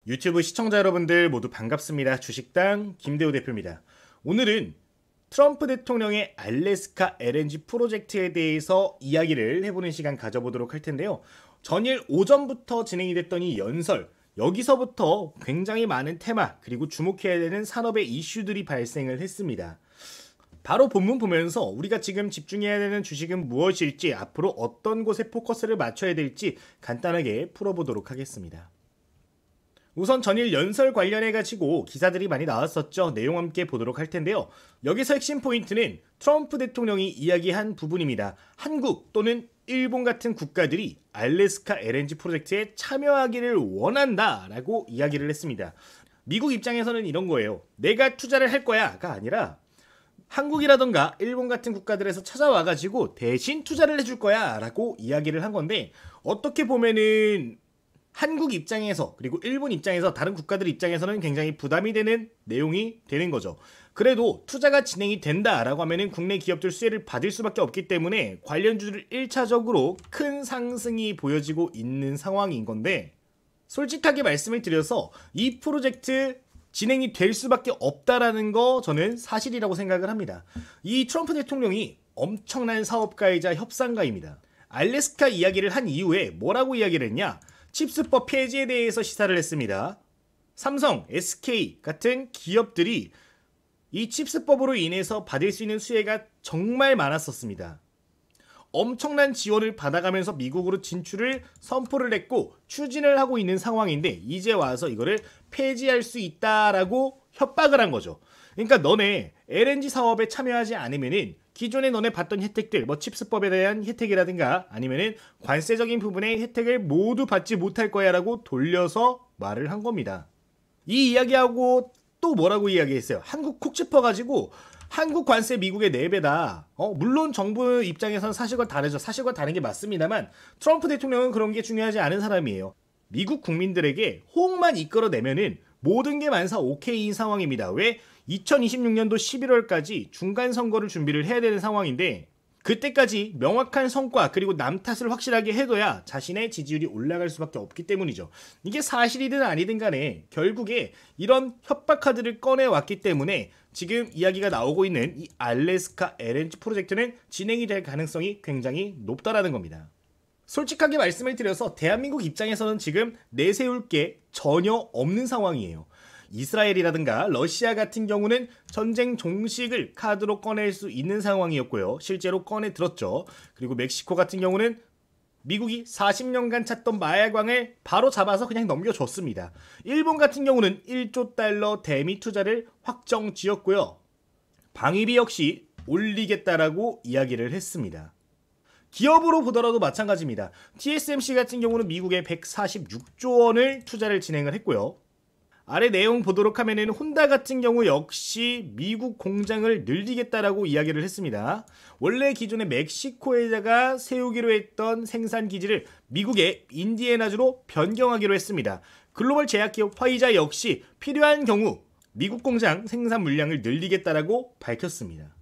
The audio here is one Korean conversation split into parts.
유튜브 시청자 여러분들 모두 반갑습니다. 주식당 김대호 대표입니다. 오늘은 트럼프 대통령의 알래스카 LNG 프로젝트에 대해서 이야기를 해보는 시간 가져보도록 할 텐데요. 전일 오전부터 진행이 됐던 이 연설, 여기서부터 굉장히 많은 테마 그리고 주목해야 되는 산업의 이슈들이 발생을 했습니다. 바로 본문 보면서 우리가 지금 집중해야 되는 주식은 무엇일지, 앞으로 어떤 곳에 포커스를 맞춰야 될지 간단하게 풀어보도록 하겠습니다. 우선 전일 연설 관련해 가지고 기사들이 많이 나왔었죠. 내용 함께 보도록 할 텐데요. 여기서 핵심 포인트는 트럼프 대통령이 이야기한 부분입니다. 한국 또는 일본 같은 국가들이 알래스카 LNG 프로젝트에 참여하기를 원한다라고 이야기를 했습니다. 미국 입장에서는 이런 거예요. 내가 투자를 할 거야가 아니라 한국이라던가 일본 같은 국가들에서 찾아와가지고 대신 투자를 해줄 거야 라고 이야기를 한 건데, 어떻게 보면은 한국 입장에서 그리고 일본 입장에서 다른 국가들 입장에서는 굉장히 부담이 되는 내용이 되는 거죠. 그래도 투자가 진행이 된다라고 하면은 국내 기업들 수혜를 받을 수밖에 없기 때문에 관련주들 1차적으로 큰 상승이 보여지고 있는 상황인 건데, 솔직하게 말씀을 드려서 이 프로젝트 진행이 될 수밖에 없다라는 거 저는 사실이라고 생각을 합니다. 이 트럼프 대통령이 엄청난 사업가이자 협상가입니다. 알래스카 이야기를 한 이후에 뭐라고 이야기를 했냐? 칩스법 폐지에 대해서 시사를 했습니다. 삼성, SK 같은 기업들이 이 칩스법으로 인해서 받을 수 있는 수혜가 정말 많았었습니다. 엄청난 지원을 받아가면서 미국으로 진출을 선포를 했고 추진을 하고 있는 상황인데, 이제 와서 이거를 폐지할 수 있다라고 협박을 한 거죠. 그러니까 너네 LNG 사업에 참여하지 않으면은 기존에 너네 받던 혜택들, 칩스법에 대한 혜택이라든가 아니면은 관세적인 부분의 혜택을 모두 받지 못할 거야 라고 돌려서 말을 한 겁니다. 이 이야기하고 또 뭐라고 이야기했어요? 한국 콕 짚어가지고 한국 관세 미국의 4배다. 물론 정부 입장에서는 사실과 다르죠. 사실과 다른 게 맞습니다만 트럼프 대통령은 그런 게 중요하지 않은 사람이에요. 미국 국민들에게 호응만 이끌어내면은 모든 게 만사 오케이인 상황입니다. 왜? 2026년도 11월까지 중간선거를 준비를 해야 되는 상황인데, 그때까지 명확한 성과 그리고 남 탓을 확실하게 해둬야 자신의 지지율이 올라갈 수밖에 없기 때문이죠. 이게 사실이든 아니든 간에 결국에 이런 협박 카드를 꺼내왔기 때문에 지금 이야기가 나오고 있는 이 알래스카 LNG 프로젝트는 진행이 될 가능성이 굉장히 높다라는 겁니다. 솔직하게 말씀을 드려서 대한민국 입장에서는 지금 내세울 게 전혀 없는 상황이에요. 이스라엘이라든가 러시아 같은 경우는 전쟁 종식을 카드로 꺼낼 수 있는 상황이었고요. 실제로 꺼내 들었죠. 그리고 멕시코 같은 경우는 미국이 40년간 찾던 마약왕을 바로 잡아서 그냥 넘겨줬습니다. 일본 같은 경우는 1조 달러 대미 투자를 확정 지었고요. 방위비 역시 올리겠다라고 이야기를 했습니다. 기업으로 보더라도 마찬가지입니다. TSMC 같은 경우는 미국에 146조 원을 투자를 진행을 했고요. 아래 내용 보도록 하면은 혼다 같은 경우 역시 미국 공장을 늘리겠다라고 이야기를 했습니다. 원래 기존에 멕시코에다가 세우기로 했던 생산 기지를 미국의 인디애나주로 변경하기로 했습니다. 글로벌 제약기업 화이자 역시 필요한 경우 미국 공장 생산 물량을 늘리겠다라고 밝혔습니다.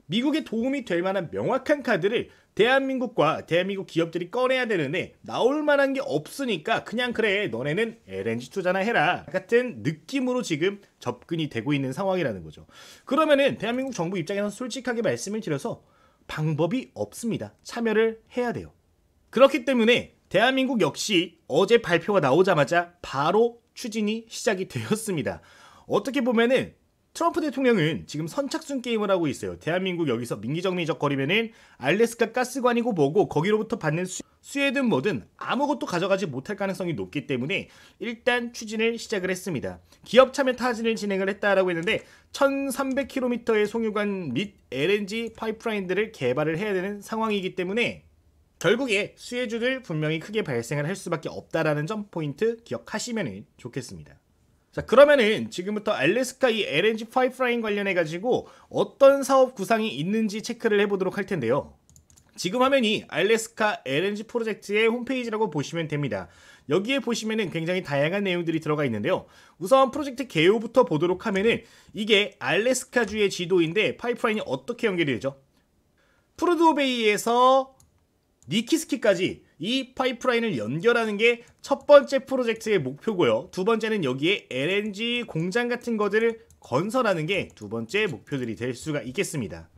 미국에 도움이 될 만한 명확한 카드를 대한민국과 대한민국 기업들이 꺼내야 되는데 나올 만한 게 없으니까 그냥 그래 너네는 LNG 투자나 해라 같은 느낌으로 지금 접근이 되고 있는 상황이라는 거죠. 그러면은 대한민국 정부 입장에서 솔직하게 말씀을 드려서 방법이 없습니다. 참여를 해야 돼요. 그렇기 때문에 대한민국 역시 어제 발표가 나오자마자 바로 추진이 시작이 되었습니다. 어떻게 보면은 트럼프 대통령은 지금 선착순 게임을 하고 있어요. 대한민국 여기서 민기적민적 거리면은 알래스카 가스관이고 뭐고 거기로부터 받는 수혜든 뭐든 아무것도 가져가지 못할 가능성이 높기 때문에 일단 추진을 시작을 했습니다. 기업 참여 타진을 진행을 했다라고 했는데 1300km의 송유관 및 LNG 파이프라인들을 개발을 해야 되는 상황이기 때문에 결국에 수혜주들 분명히 크게 발생을 할 수밖에 없다라는 점 포인트 기억하시면 좋겠습니다. 자, 그러면은 지금부터 알래스카 이 LNG 파이프라인 관련해 가지고 어떤 사업 구상이 있는지 체크를 해보도록 할 텐데요. 지금 화면이 알래스카 LNG 프로젝트의 홈페이지라고 보시면 됩니다. 여기에 보시면은 굉장히 다양한 내용들이 들어가 있는데요. 우선 프로젝트 개요부터 보도록 하면은 이게 알래스카주의 지도인데 파이프라인이 어떻게 연결이 되죠? 프루드오베이에서 니키스키까지 이 파이프라인을 연결하는 게 첫 번째 프로젝트의 목표고요. 두 번째는 여기에 LNG 공장 같은 것들을 건설하는 게 두 번째 목표들이 될 수가 있겠습니다.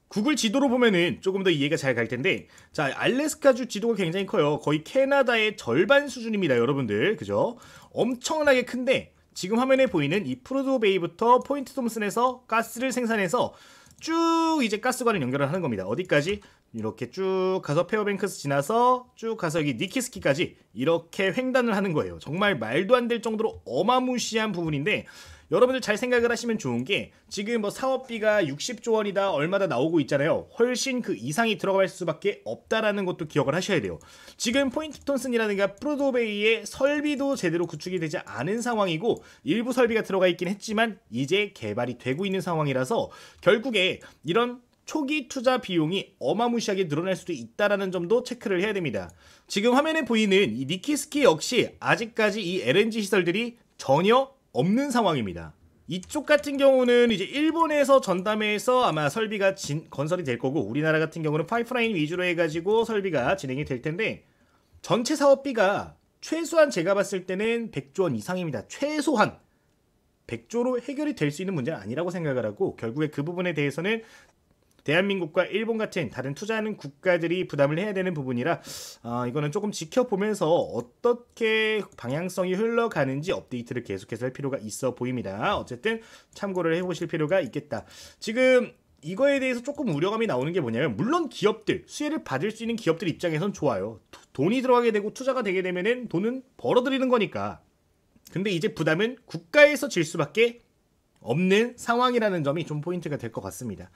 구글 지도로 보면은 조금 더 이해가 잘 갈 텐데, 자, 알래스카주 지도가 굉장히 커요. 거의 캐나다의 절반 수준입니다, 여러분들. 그죠? 엄청나게 큰데 지금 화면에 보이는 이 프루도 베이부터 포인트 톰슨에서 가스를 생산해서 쭉 이제 가스관을 연결을 하는 겁니다. 어디까지? 이렇게 쭉 가서 페어뱅크스 지나서 쭉 가서 여기 니키스키까지 이렇게 횡단을 하는 거예요. 정말 말도 안 될 정도로 어마무시한 부분인데, 여러분들 잘 생각을 하시면 좋은 게, 지금 뭐 사업비가 60조 원이다 얼마다 나오고 있잖아요. 훨씬 그 이상이 들어갈 수밖에 없다라는 것도 기억을 하셔야 돼요. 지금 포인트 톰슨이라든가 프루도베이의 설비도 제대로 구축이 되지 않은 상황이고, 일부 설비가 들어가 있긴 했지만 이제 개발이 되고 있는 상황이라서 결국에 이런 초기 투자 비용이 어마무시하게 늘어날 수도 있다는 점도 체크를 해야 됩니다. 지금 화면에 보이는 이 니키스키 역시 아직까지 이 LNG 시설들이 전혀 없는 상황입니다. 이쪽 같은 경우는 이제 일본에서 전담해서 아마 설비가 건설이 될 거고, 우리나라 같은 경우는 파이프라인 위주로 해가지고 설비가 진행이 될 텐데, 전체 사업비가 최소한 제가 봤을 때는 100조 원 이상입니다. 최소한 100조로 해결이 될 수 있는 문제는 아니라고 생각을 하고, 결국에 그 부분에 대해서는 대한민국과 일본 같은 다른 투자하는 국가들이 부담을 해야 되는 부분이라, 이거는 조금 지켜보면서 어떻게 방향성이 흘러가는지 업데이트를 계속해서 할 필요가 있어 보입니다. 어쨌든 참고를 해보실 필요가 있겠다. 지금 이거에 대해서 조금 우려감이 나오는 게 뭐냐면, 물론 기업들, 수혜를 받을 수 있는 기업들 입장에선 좋아요. 돈이 들어가게 되고 투자가 되게 되면은 돈은 벌어들이는 거니까. 근데 이제 부담은 국가에서 질 수밖에 없는 상황이라는 점이 좀 포인트가 될 것 같습니다.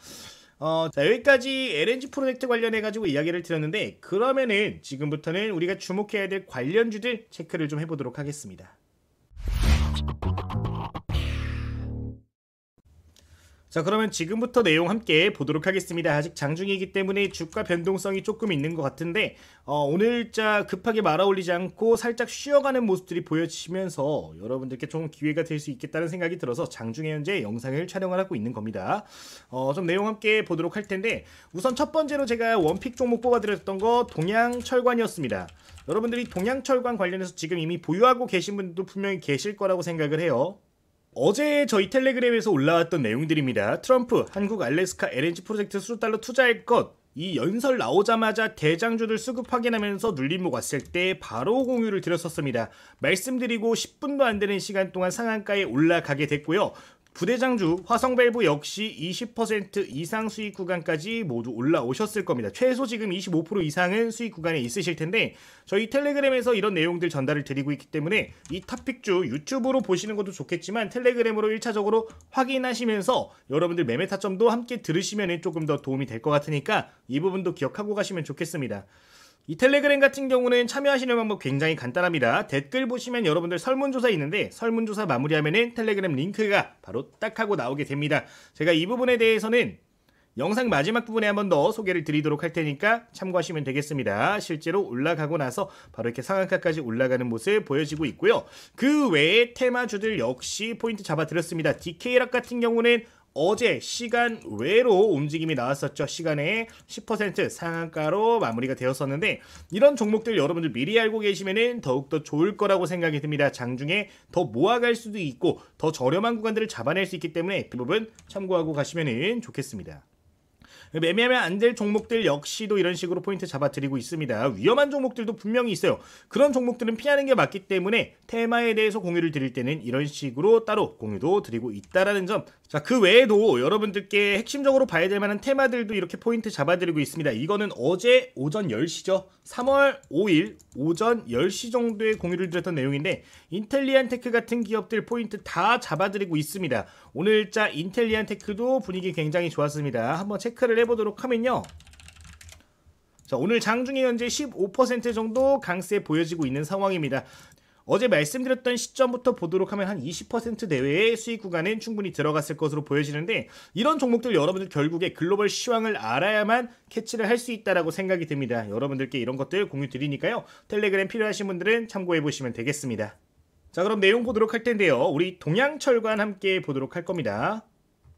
자, 여기까지 LNG 프로젝트 관련해가지고 이야기를 드렸는데, 그러면은 지금부터는 우리가 주목해야 될 관련주들 체크를 좀 해보도록 하겠습니다. 자, 그러면 지금부터 내용 함께 보도록 하겠습니다. 아직 장중이기 때문에 주가 변동성이 조금 있는 것 같은데, 오늘자 급하게 말아올리지 않고 살짝 쉬어가는 모습들이 보여지면서 여러분들께 좀 기회가 될 수 있겠다는 생각이 들어서 장중에 현재 영상을 촬영을 하고 있는 겁니다. 좀 내용 함께 보도록 할 텐데, 우선 첫 번째로 제가 원픽 종목 뽑아드렸던 거 동양철관이었습니다. 여러분들이 동양철관 관련해서 지금 이미 보유하고 계신 분들도 분명히 계실 거라고 생각을 해요. 어제 저희 텔레그램에서 올라왔던 내용들입니다. 트럼프 한국 알래스카 LNG 프로젝트 수조 달러 투자할 것, 이 연설 나오자마자 대장주들 수급 확인하면서 눌림목 왔을 때 바로 공유를 드렸었습니다. 말씀드리고 10분도 안 되는 시간 동안 상한가에 올라가게 됐고요. 부대장주 화성밸브 역시 20% 이상 수익 구간까지 모두 올라오셨을 겁니다. 최소 지금 25% 이상은 수익 구간에 있으실 텐데, 저희 텔레그램에서 이런 내용들 전달을 드리고 있기 때문에 이 탑픽주 유튜브로 보시는 것도 좋겠지만 텔레그램으로 1차적으로 확인하시면서 여러분들 매매 타점도 함께 들으시면 조금 더 도움이 될 것 같으니까 이 부분도 기억하고 가시면 좋겠습니다. 이 텔레그램 같은 경우는 참여하시는 방법 굉장히 간단합니다. 댓글 보시면 여러분들 설문조사 있는데, 설문조사 마무리하면은 텔레그램 링크가 바로 딱 하고 나오게 됩니다. 제가 이 부분에 대해서는 영상 마지막 부분에 한 번 더 소개를 드리도록 할 테니까 참고하시면 되겠습니다. 실제로 올라가고 나서 바로 이렇게 상한가까지 올라가는 모습 보여지고 있고요. 그 외에 테마주들 역시 포인트 잡아드렸습니다. DK락 같은 경우는 어제 시간 외로 움직임이 나왔었죠. 시간에 10% 상한가로 마무리가 되었었는데, 이런 종목들 여러분들 미리 알고 계시면 더욱더 좋을 거라고 생각이 듭니다. 장중에 더 모아갈 수도 있고 더 저렴한 구간들을 잡아낼 수 있기 때문에 그 부분 참고하고 가시면 좋겠습니다. 매매하면 안 될 종목들 역시도 이런 식으로 포인트 잡아드리고 있습니다. 위험한 종목들도 분명히 있어요. 그런 종목들은 피하는 게 맞기 때문에 테마에 대해서 공유를 드릴 때는 이런 식으로 따로 공유도 드리고 있다라는 점. 자, 그 외에도 여러분들께 핵심적으로 봐야 될 만한 테마들도 이렇게 포인트 잡아드리고 있습니다. 이거는 어제 오전 10시죠. 3월 5일 오전 10시 정도에 공유를 드렸던 내용인데, 인텔리안테크 같은 기업들 포인트 다 잡아드리고 있습니다. 오늘자 인텔리안테크도 분위기 굉장히 좋았습니다. 한번 체크를 해보도록 하면요. 자, 오늘 장중에 현재 15% 정도 강세 보여지고 있는 상황입니다. 어제 말씀드렸던 시점부터 보도록 하면 한 20% 내외의 수익 구간은 충분히 들어갔을 것으로 보여지는데, 이런 종목들 여러분들 결국에 글로벌 시황을 알아야만 캐치를 할 수 있다라고 생각이 듭니다. 여러분들께 이런 것들 공유 드리니까요. 텔레그램 필요하신 분들은 참고해 보시면 되겠습니다. 자, 그럼 내용 보도록 할 텐데요. 우리 동양철관 함께 보도록 할 겁니다.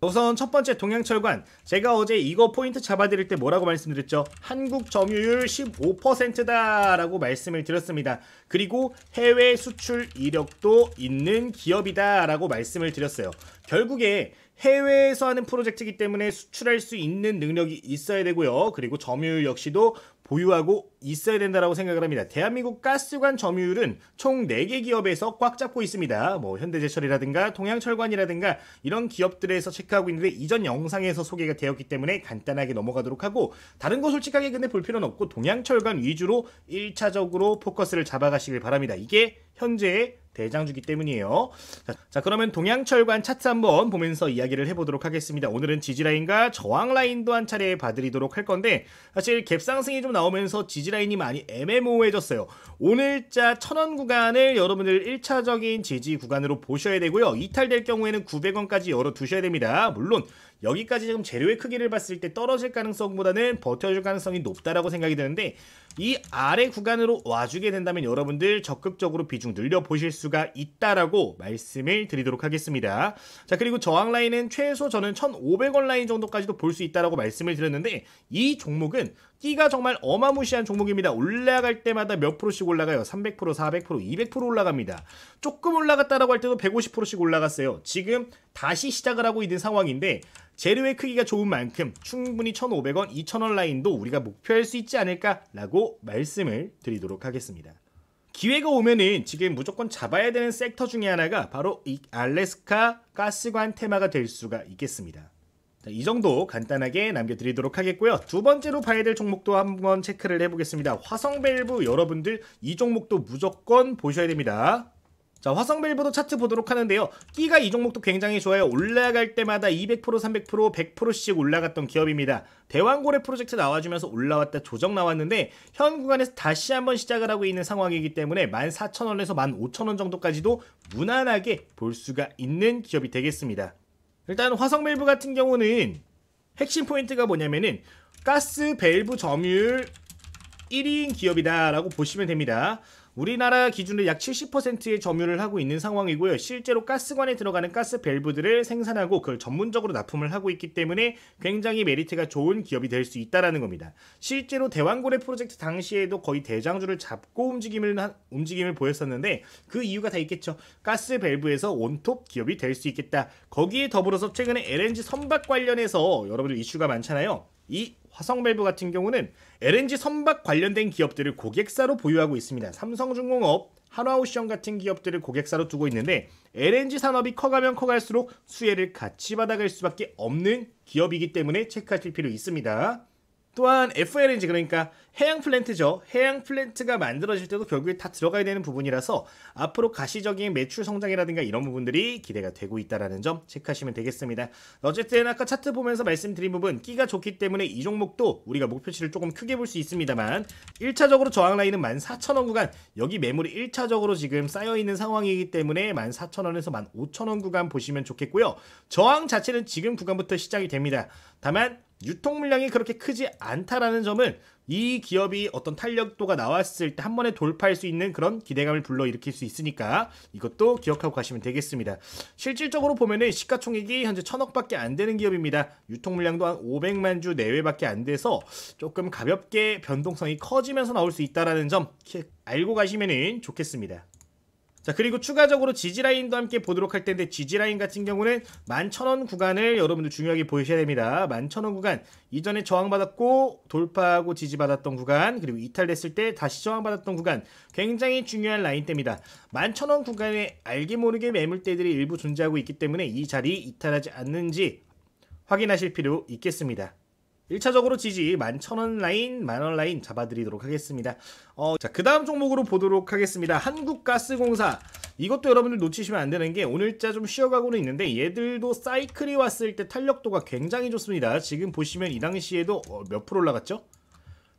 우선 첫 번째 동양철관, 제가 어제 이거 포인트 잡아드릴 때 뭐라고 말씀드렸죠? 한국 점유율 15%다 라고 말씀을 드렸습니다. 그리고 해외 수출 이력도 있는 기업이다 라고 말씀을 드렸어요. 결국에 해외에서 하는 프로젝트이기 때문에 수출할 수 있는 능력이 있어야 되고요. 그리고 점유율 역시도 보유하고 있어야 된다고 생각을 합니다. 대한민국 가스관 점유율은 총 4개 기업에서 꽉 잡고 있습니다. 뭐 현대제철이라든가 동양철관이라든가 이런 기업들에서 체크하고 있는데 이전 영상에서 소개가 되었기 때문에 간단하게 넘어가도록 하고, 다른 거 솔직하게 근데 볼 필요는 없고 동양철관 위주로 1차적으로 포커스를 잡아가시길 바랍니다. 이게 현재의 대장주기 때문이에요. 자, 그러면 동양철관 차트 한번 보면서 이야기를 해보도록 하겠습니다. 오늘은 지지라인과 저항라인도 한 차례 봐드리도록 할 건데, 사실 갭상승이 좀 나오면서 지지라인이 많이 애매모호해졌어요. 오늘자 1000원 구간을 여러분들 1차적인 지지 구간으로 보셔야 되고요. 이탈될 경우에는 900원까지 열어두셔야 됩니다. 물론 여기까지 지금 재료의 크기를 봤을 때 떨어질 가능성보다는 버텨줄 가능성이 높다라고 생각이 드는데, 이 아래 구간으로 와주게 된다면 여러분들 적극적으로 비중 늘려보실 수가 있다라고 말씀을 드리도록 하겠습니다. 자, 그리고 저항 라인은 최소 저는 1500원 라인 정도까지도 볼 수 있다라고 말씀을 드렸는데, 이 종목은 끼가 정말 어마무시한 종목입니다. 올라갈 때마다 몇 프로씩 올라가요. 300%, 400%, 200% 올라갑니다. 조금 올라갔다라고 할 때도 150%씩 올라갔어요. 지금 다시 시작을 하고 있는 상황인데, 재료의 크기가 좋은 만큼 충분히 1,500원, 2,000원 라인도 우리가 목표할 수 있지 않을까라고 말씀을 드리도록 하겠습니다. 기회가 오면은 지금 무조건 잡아야 되는 섹터 중에 하나가 바로 이 알래스카 가스관 테마가 될 수가 있겠습니다. 자, 이 정도 간단하게 남겨드리도록 하겠고요. 두 번째로 봐야 될 종목도 한번 체크를 해보겠습니다. 화성밸브, 여러분들 이 종목도 무조건 보셔야 됩니다. 자, 화성밸브도 차트 보도록 하는데요. 끼가 이 종목도 굉장히 좋아요. 올라갈 때마다 200%, 300%, 100%씩 올라갔던 기업입니다. 대왕고래 프로젝트 나와주면서 올라왔다 조정 나왔는데 현 구간에서 다시 한번 시작을 하고 있는 상황이기 때문에 14,000원에서 15,000원 정도까지도 무난하게 볼 수가 있는 기업이 되겠습니다. 일단 화성밸브 같은 경우는 핵심 포인트가 뭐냐면은 가스 밸브 점유율 1위인 기업이다 라고 보시면 됩니다. 우리나라 기준으로 약 70%의 점유를 하고 있는 상황이고요. 실제로 가스관에 들어가는 가스 밸브들을 생산하고 그걸 전문적으로 납품을 하고 있기 때문에 굉장히 메리트가 좋은 기업이 될 수 있다는 겁니다. 실제로 대왕고래 프로젝트 당시에도 거의 대장주를 잡고 움직임을 보였었는데 그 이유가 다 있겠죠. 가스 밸브에서 원톱 기업이 될 수 있겠다. 거기에 더불어서 최근에 LNG 선박 관련해서 여러분들 이슈가 많잖아요. 이 화성밸브 같은 경우는 LNG 선박 관련된 기업들을 고객사로 보유하고 있습니다. 삼성중공업, 한화오션 같은 기업들을 고객사로 두고 있는데 LNG 산업이 커가면 커갈수록 수혜를 같이 받아갈 수밖에 없는 기업이기 때문에 체크하실 필요 있습니다. 또한 FLNG, 그러니까 해양 플랜트죠. 해양 플랜트가 만들어질 때도 결국에 다 들어가야 되는 부분이라서 앞으로 가시적인 매출 성장이라든가 이런 부분들이 기대가 되고 있다는 점 체크하시면 되겠습니다. 어쨌든 아까 차트 보면서 말씀드린 부분, 끼가 좋기 때문에 이 종목도 우리가 목표치를 조금 크게 볼 수 있습니다만 1차적으로 저항 라인은 14,000원 구간, 여기 매물이 1차적으로 지금 쌓여있는 상황이기 때문에 14,000원에서 15,000원 구간 보시면 좋겠고요. 저항 자체는 지금 구간부터 시작이 됩니다. 다만 유통 물량이 그렇게 크지 않다라는 점은 이 기업이 어떤 탄력도가 나왔을 때 한 번에 돌파할 수 있는 그런 기대감을 불러일으킬 수 있으니까 이것도 기억하고 가시면 되겠습니다. 실질적으로 보면은 시가총액이 현재 1,000억밖에 안 되는 기업입니다. 유통 물량도 한 500만 주 내외밖에 안 돼서 조금 가볍게 변동성이 커지면서 나올 수 있다는 점 알고 가시면 좋겠습니다. 자, 그리고 추가적으로 지지라인도 함께 보도록 할 텐데, 지지라인 같은 경우는 11,000원 구간을 여러분들 중요하게 보셔야 됩니다. 11,000원 구간, 이전에 저항받았고 돌파하고 지지받았던 구간, 그리고 이탈됐을 때 다시 저항받았던 구간, 굉장히 중요한 라인대입니다. 11,000원 구간에 알게 모르게 매물대들이 일부 존재하고 있기 때문에 이 자리 이탈하지 않는지 확인하실 필요 있겠습니다. 1차적으로 지지 11,000원 라인, 만원 라인 잡아드리도록 하겠습니다. 자, 그 다음 종목으로 보도록 하겠습니다. 한국가스공사. 이것도 여러분들 놓치시면 안 되는 게 오늘자 좀 쉬어가고는 있는데 얘들도 사이클이 왔을 때 탄력도가 굉장히 좋습니다. 지금 보시면 이 당시에도 몇 프로 올라갔죠?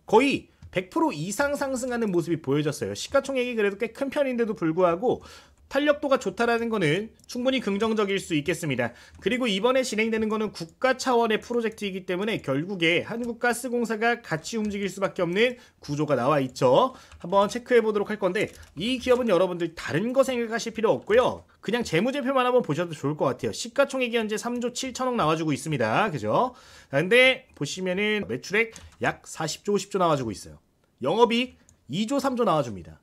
거의 100% 이상 상승하는 모습이 보여졌어요. 시가총액이 그래도 꽤 큰 편인데도 불구하고 탄력도가 좋다라는 거는 충분히 긍정적일 수 있겠습니다. 그리고 이번에 진행되는 거는 국가 차원의 프로젝트이기 때문에 결국에 한국가스공사가 같이 움직일 수밖에 없는 구조가 나와 있죠. 한번 체크해 보도록 할 건데 이 기업은 여러분들 다른 거 생각하실 필요 없고요. 그냥 재무제표만 한번 보셔도 좋을 것 같아요. 시가총액이 현재 3조 7천억 나와주고 있습니다. 그죠? 근데 보시면은 매출액 약 40조 50조 나와주고 있어요. 영업이익 2조 3조 나와줍니다.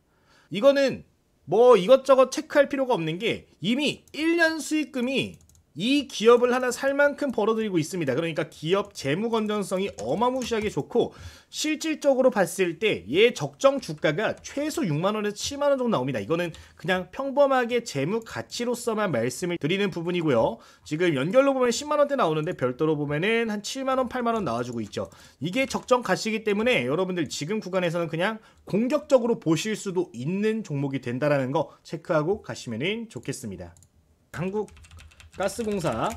이거는 뭐 이것저것 체크할 필요가 없는 게 이미 1년 수익금이 이 기업을 하나 살 만큼 벌어들이고 있습니다. 그러니까 기업 재무 건전성이 어마무시하게 좋고 실질적으로 봤을 때 얘 적정 주가가 최소 6만원에서 7만원 정도 나옵니다. 이거는 그냥 평범하게 재무 가치로서만 말씀을 드리는 부분이고요. 지금 연결로 보면 10만원대 나오는데 별도로 보면은 한 7만원 8만원 나와주고 있죠. 이게 적정 가치이기 때문에 여러분들 지금 구간에서는 그냥 공격적으로 보실 수도 있는 종목이 된다라는 거 체크하고 가시면 좋겠습니다. 한국가스공사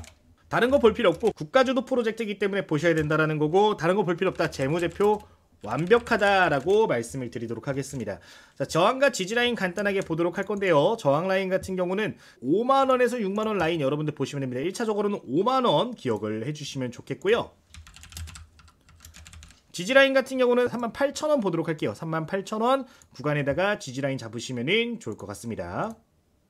다른 거 볼 필요 없고 국가주도 프로젝트이기 때문에 보셔야 된다라는 거고 다른 거 볼 필요 없다. 재무제표 완벽하다라고 말씀을 드리도록 하겠습니다. 자, 저항과 지지라인 간단하게 보도록 할 건데요. 저항 라인 같은 경우는 5만원에서 6만원 라인 여러분들 보시면 됩니다. 1차적으로는 5만원 기억을 해주시면 좋겠고요. 지지라인 같은 경우는 38,000원 보도록 할게요. 38,000원 구간에다가 지지라인 잡으시면 좋을 것 같습니다.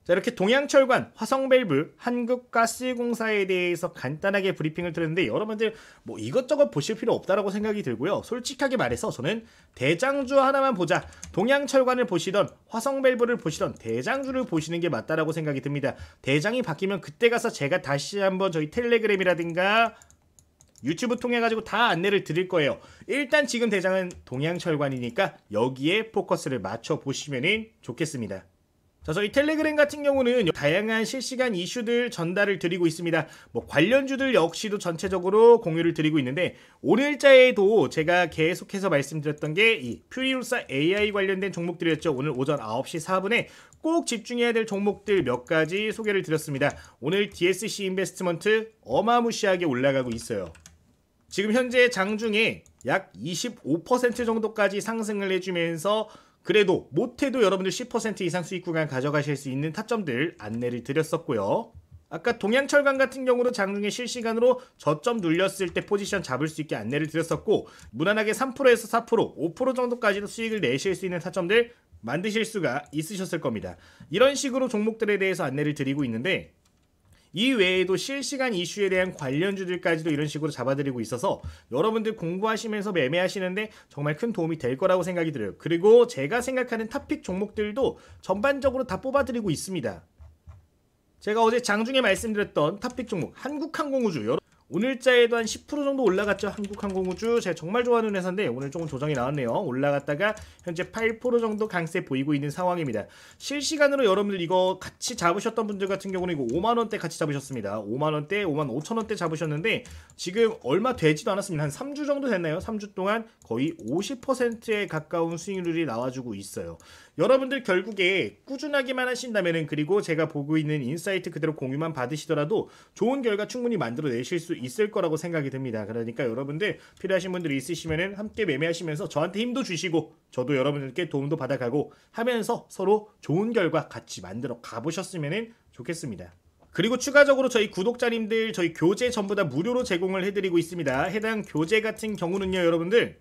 자, 이렇게 동양철관, 화성밸브, 한국가스공사에 대해서 간단하게 브리핑을 드렸는데 여러분들 뭐 이것저것 보실 필요 없다라고 생각이 들고요. 솔직하게 말해서 저는 대장주 하나만 보자. 동양철관을 보시던 화성밸브를 보시던 대장주를 보시는 게 맞다라고 생각이 듭니다. 대장이 바뀌면 그때 가서 제가 다시 한번 저희 텔레그램이라든가 유튜브 통해 가지고 다 안내를 드릴 거예요. 일단 지금 대장은 동양철관이니까 여기에 포커스를 맞춰 보시면 좋겠습니다. 자, 저희 텔레그램 같은 경우는 다양한 실시간 이슈들 전달을 드리고 있습니다. 뭐 관련주들 역시도 전체적으로 공유를 드리고 있는데 오늘자에도 제가 계속해서 말씀드렸던 게 이 퓨리울사 AI 관련된 종목들이었죠. 오늘 오전 9시 4분에 꼭 집중해야 될 종목들 몇 가지 소개를 드렸습니다. 오늘 DSC 인베스트먼트 어마무시하게 올라가고 있어요. 지금 현재 장중에 약 25% 정도까지 상승을 해주면서 그래도 못해도 여러분들 10% 이상 수익 구간 가져가실 수 있는 타점들 안내를 드렸었고요. 아까 동양철강 같은 경우는 장중에 실시간으로 저점 눌렸을 때 포지션 잡을 수 있게 안내를 드렸었고 무난하게 3%에서 4%, 5% 정도까지도 수익을 내실 수 있는 타점들 만드실 수가 있으셨을 겁니다. 이런 식으로 종목들에 대해서 안내를 드리고 있는데 이 외에도 실시간 이슈에 대한 관련주들까지도 이런 식으로 잡아드리고 있어서 여러분들 공부하시면서 매매하시는데 정말 큰 도움이 될 거라고 생각이 들어요. 그리고 제가 생각하는 탑픽 종목들도 전반적으로 다 뽑아드리고 있습니다. 제가 어제 장중에 말씀드렸던 탑픽 종목 한국항공우주 오늘자에도 한 10% 정도 올라갔죠. 한국항공우주 제가 정말 좋아하는 회사인데 오늘 조금 조정이 나왔네요. 올라갔다가 현재 8% 정도 강세 보이고 있는 상황입니다. 실시간으로 여러분들 이거 같이 잡으셨던 분들 같은 경우는 이거 5만원대 같이 잡으셨습니다. 5만원대, 5만 5천원대 잡으셨는데 지금 얼마 되지도 않았습니다. 한 3주 정도 됐나요? 3주 동안 거의 50%에 가까운 수익률이 나와주고 있어요. 여러분들 결국에 꾸준하게만 하신다면은 그리고 제가 보고 있는 인사이트 그대로 공유만 받으시더라도 좋은 결과 충분히 만들어내실 수 있을 거라고 생각이 듭니다. 그러니까 여러분들 필요하신 분들이 있으시면은 함께 매매하시면서 저한테 힘도 주시고 저도 여러분들께 도움도 받아가고 하면서 서로 좋은 결과 같이 만들어 가보셨으면 좋겠습니다. 그리고 추가적으로 저희 구독자님들 저희 교재 전부 다 무료로 제공을 해드리고 있습니다. 해당 교재 같은 경우는요 여러분들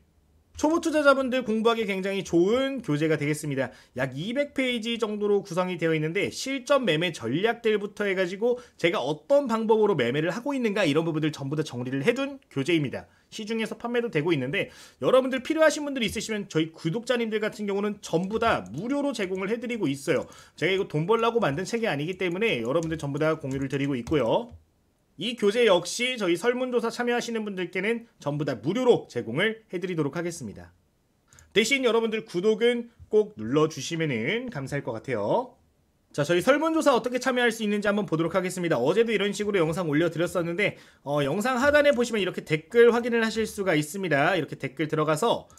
초보 투자자분들 공부하기 굉장히 좋은 교재가 되겠습니다. 약 200페이지 정도로 구성이 되어 있는데 실전 매매 전략들부터 해가지고 제가 어떤 방법으로 매매를 하고 있는가 이런 부분들 전부 다 정리를 해둔 교재입니다. 시중에서 판매도 되고 있는데 여러분들 필요하신 분들이 있으시면 저희 구독자님들 같은 경우는 전부 다 무료로 제공을 해드리고 있어요. 제가 이거 돈 벌라고 만든 책이 아니기 때문에 여러분들 전부 다 공유를 드리고 있고요. 이 교재 역시 저희 설문조사 참여하시는 분들께는 전부 다 무료로 제공을 해드리도록 하겠습니다. 대신 여러분들 구독은 꼭 눌러주시면 감사할 것 같아요. 자, 저희 설문조사 어떻게 참여할 수 있는지 한번 보도록 하겠습니다. 어제도 이런 식으로 영상 올려드렸었는데 영상 하단에 보시면 이렇게 댓글 확인을 하실 수가 있습니다. 이렇게 댓글 들어가서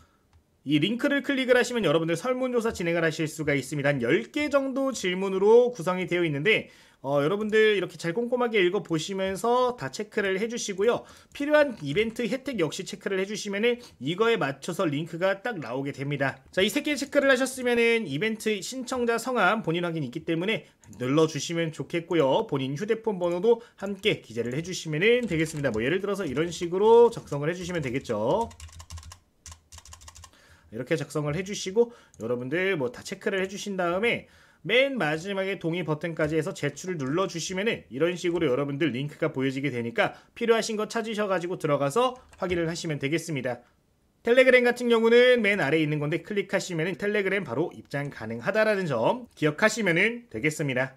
이 링크를 클릭을 하시면 여러분들 설문조사 진행을 하실 수가 있습니다. 한 10개 정도 질문으로 구성이 되어 있는데 여러분들 이렇게 잘 꼼꼼하게 읽어보시면서 다 체크를 해주시고요. 필요한 이벤트 혜택 역시 체크를 해주시면은 이거에 맞춰서 링크가 딱 나오게 됩니다. 자, 이 3개 체크를 하셨으면은 이벤트 신청자 성함 본인 확인 있기 때문에 눌러주시면 좋겠고요. 본인 휴대폰 번호도 함께 기재를 해주시면 되겠습니다. 뭐 예를 들어서 이런 식으로 작성을 해주시면 되겠죠. 이렇게 작성을 해주시고 여러분들 뭐 다 체크를 해주신 다음에 맨 마지막에 동의 버튼까지 해서 제출을 눌러주시면은 이런 식으로 여러분들 링크가 보여지게 되니까 필요하신 거 찾으셔가지고 들어가서 확인을 하시면 되겠습니다. 텔레그램 같은 경우는 맨 아래에 있는 건데 클릭하시면은 텔레그램 바로 입장 가능하다라는 점 기억하시면 되겠습니다.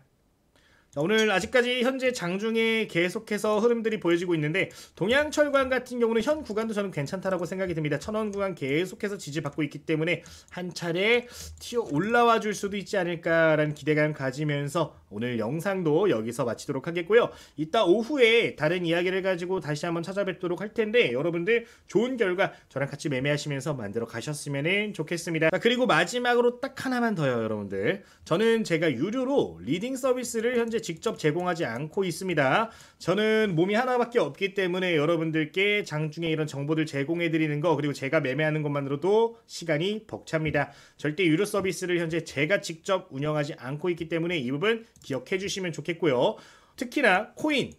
자, 오늘 아직까지 현재 장중에 계속해서 흐름들이 보여지고 있는데 동양철관 같은 경우는 현 구간도 저는 괜찮다라고 생각이 듭니다. 1000원 구간 계속해서 지지받고 있기 때문에 한 차례 튀어 올라와 줄 수도 있지 않을까라는 기대감 가지면서 오늘 영상도 여기서 마치도록 하겠고요. 이따 오후에 다른 이야기를 가지고 다시 한번 찾아뵙도록 할 텐데 여러분들 좋은 결과 저랑 같이 매매하시면서 만들어 가셨으면 좋겠습니다. 자, 그리고 마지막으로 딱 하나만 더요, 여러분들. 저는 제가 유료로 리딩 서비스를 현재 직접 제공하지 않고 있습니다. 저는 몸이 하나밖에 없기 때문에 여러분들께 장중에 이런 정보들 제공해 드리는 거 그리고 제가 매매하는 것만으로도 시간이 벅찹니다. 절대 유료 서비스를 현재 제가 직접 운영하지 않고 있기 때문에 이 부분 기억해 주시면 좋겠고요. 특히나 코인,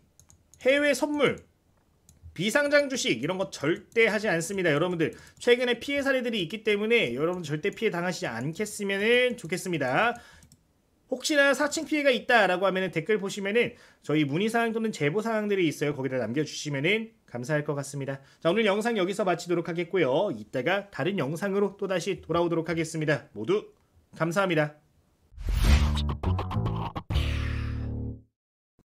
해외 선물, 비상장 주식 이런 거 절대 하지 않습니다. 여러분들 최근에 피해 사례들이 있기 때문에 여러분 절대 피해 당하시지 않겠으면 좋겠습니다. 혹시나 사칭 피해가 있다라고 하면 댓글 보시면은 저희 문의사항 또는 제보사항들이 있어요. 거기다 남겨주시면은 감사할 것 같습니다. 자, 오늘 영상 여기서 마치도록 하겠고요. 이따가 다른 영상으로 또다시 돌아오도록 하겠습니다. 모두 감사합니다.